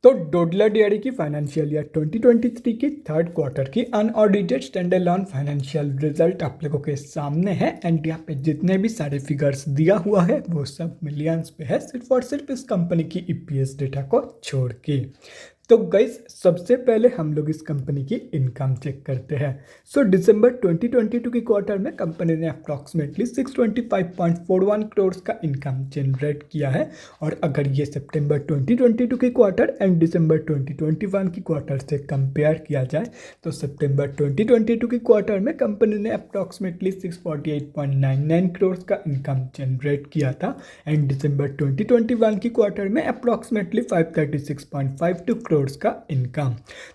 तो डोडला डेयरी की financial year 2023 की थर्ड क्वार्टर की अनऑडिटेड स्टैंडअलोन फाइनेंशियल रिजल्ट आप लोगों के सामने है। एंड यहाँ पे जितने भी सारे फिगर्स दिया हुआ है वो सब मिलियंस पे है, सिर्फ और सिर्फ इस कंपनी की ईपीएस डेटा को छोड़ के। तो गाइस सबसे पहले हम लोग इस कंपनी की इनकम चेक करते हैं। सो दिसंबर 2022 की क्वार्टर में कंपनी ने अप्रॉक्सीमेटली 625.41 करोड़ का इनकम जनरेट किया है। और अगर ये सितंबर 2022 की क्वार्टर एंड दिसंबर 2021 की क्वार्टर से कंपेयर किया जाए तो सितंबर 2022 की क्वार्टर में कंपनी ने अप्रॉक्सीमेटली 648.99 करोड़ का इनकम जनरेट किया था। एंड दिसंबर 2021 की क्वार्टर में अप्रॉक्सीमेटली 536.52 करोड़ का इनकम।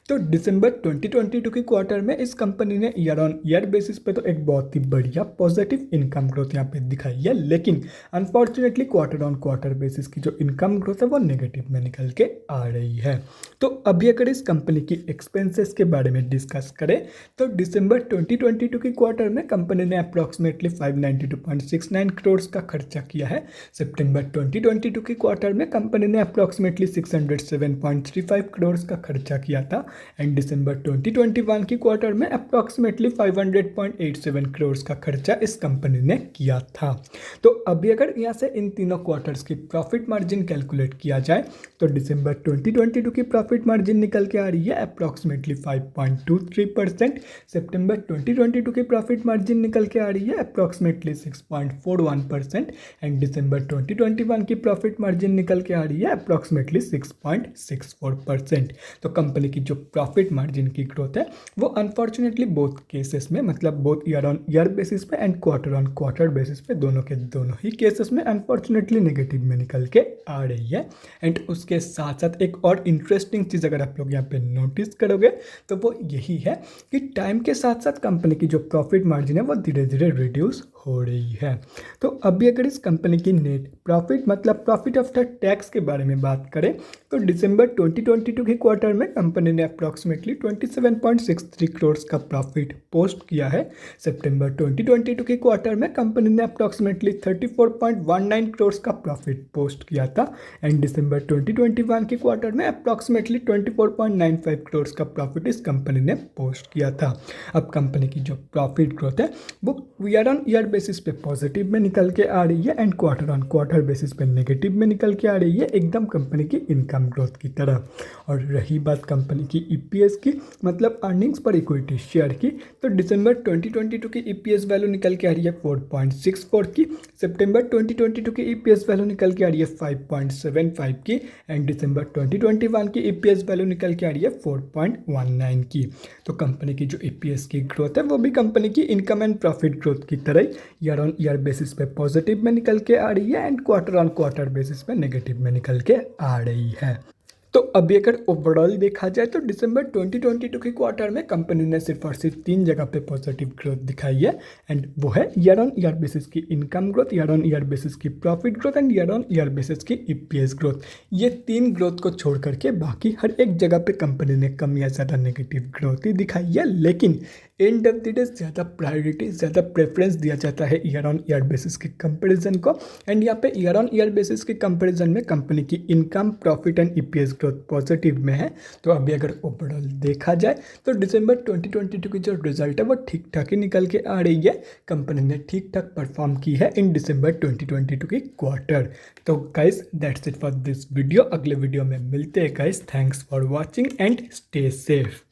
तो दिसंबर 2022 की क्वार्टर में इस कंपनी ने ईयर ऑन ईयर बेसिस पे तो एक बहुत ही बढ़िया पॉजिटिव इनकम ग्रोथ यहाँ पे दिखाई है, लेकिन unfortunately quarter on quarter basis की जो इनकम ग्रोथ है वो नेगेटिव में निकल के आ रही है। तो अभी अगर इस कंपनी की एक्सपेंसेस के बारे में डिस्कस करें तो दिसंबर 2022 की क्वार्टर में कंपनी ने अप्रॉक्सीमेटली 592.69 करोड़ का खर्चा किया है। सितंबर 2022 की क्वार्टर में कंपनी ने अप्रॉक्सीमेटली 607.35 करोड़ का खर्चा किया था। एंड दिसंबर 2021 की क्वार्टर में अप्रॉक्सीमेटली 500.87 करोड़ का खर्चा इस कंपनी ने किया था। तो अभी अगर यहाँ से इन तीनों क्वार्टर्स की प्रॉफिट मार्जिन कैलकुलेट किया जाए तो दिसंबर 2022 की प्रॉफिट मार्जिन निकल के आ रही है अप्रॉक्सीमेटली 5.23%। सितंबर 2022 की प्रॉफिट मार्जिन निकल के आ रही है अप्रॉक्सीमेटली 6.41%। एंड दिसंबर 2021 की प्रॉफिट मार्जिन निकल के आ रही है अप्रॉक्सीमेटली 6.64%। तो कंपनी की जो प्रॉफिट मार्जिन की ग्रोथ है वो अनफॉर्चुनेटली बोथ केसेस में, मतलब both year on year basis पे and quarter on quarter basis पे, दोनों के दोनों ही केसेस में अनफॉर्चुनेटली नेगेटिव में निकल के आ रही है। एंड उसके साथ साथ एक और इंटरेस्टिंग चीज़ अगर आप लोग यहाँ पे नोटिस करोगे तो वो यही है कि टाइम के साथ साथ कंपनी की जो प्रॉफिट मार्जिन है वो धीरे धीरे रिड्यूस हो रही है। तो अभी अगर इस कंपनी की नेट प्रॉफिट मतलब प्रॉफिट आफ्टर टैक्स के बारे में बात करें तो दिसंबर 2022 की क्वार्टर में कंपनी ने अप्रॉक्सीमेटली 27.63 करोड़ का प्रॉफिट पोस्ट किया है। सितंबर 2022 की क्वार्टर में कंपनी ने अप्रॉक्सीमेटली 34.19 करोड़ का प्रॉफिट पोस्ट किया था। एंड दिसंबर 2021 की क्वार्टर में अप्रॉक्सीमेटली 24.95 करोड़ का प्रॉफिट इस कंपनी ने पोस्ट किया था। अब कंपनी की जो प्रॉफिट ग्रोथ है वो ईयर ऑन ईयर बेसिस पे पॉजिटिव में निकल के आ रही है and quarter on quarter basis पे नेगेटिव में निकल के आ रही है, एकदम कंपनी की इनकम ग्रोथ की तरह। और रही बात कंपनी की ईपीएस की, मतलब अर्निंग्स पर इक्विटी शेयर की, तो दिसंबर 2022 की ईपीएस वैल्यू निकल के आ रही है 4.64 की। सितंबर 2022 की ईपीएस वैल्यू निकल के आ रही है 5.75 की। एंड दिसंबर 2021 की ईपीएस वैल्यू निकल के आ रही है 4.19 की। तो कंपनी की जो ईपीएस की ग्रोथ है वो भी कंपनी की इनकम एंड प्रॉफिट ग्रोथ की तरह ईयर ऑन ईयर बेसिस पे पॉजिटिव में निकल के आ रही है and quarter on quarter basis पे नेगेटिव में निकल के आ रही है। तो अभी अगर ओवरऑल देखा जाए तो दिसंबर 2022 की क्वार्टर में कंपनी ने सिर्फ और सिर्फ 3 जगह पे पॉजिटिव ग्रोथ दिखाई है। एंड वो है ईयर ऑन ईयर बेसिस की income growth, year on year basis की profit growth and year on year basis की ईपीएस ग्रोथ। ये 3 ग्रोथ को छोड़ करके बाकी हर एक जगह पे कंपनी ने कम या ज़्यादा नेगेटिव ग्रोथ ही दिखाई है। लेकिन एंड ऑफ द डे ज़्यादा प्रायोरिटी, ज़्यादा प्रेफरेंस दिया जाता है ईयर ऑन ईयर बेसिस के कंपैरिजन को। एंड यहाँ पे ईयर ऑन ईयर बेसिस के कंपैरिजन में कंपनी की income, profit and EPS growth positive में है। तो अभी अगर ओवरऑल देखा जाए तो दिसंबर 2022 की जो रिजल्ट है वो ठीक ठाक ही निकल के आ रही है। कंपनी ने ठीक ठाक परफॉर्म की है इन दिसंबर 2022 की क्वार्टर। तो guys that's it for this video. अगले वीडियो में मिलते हैं guys. Thanks for watching and stay safe.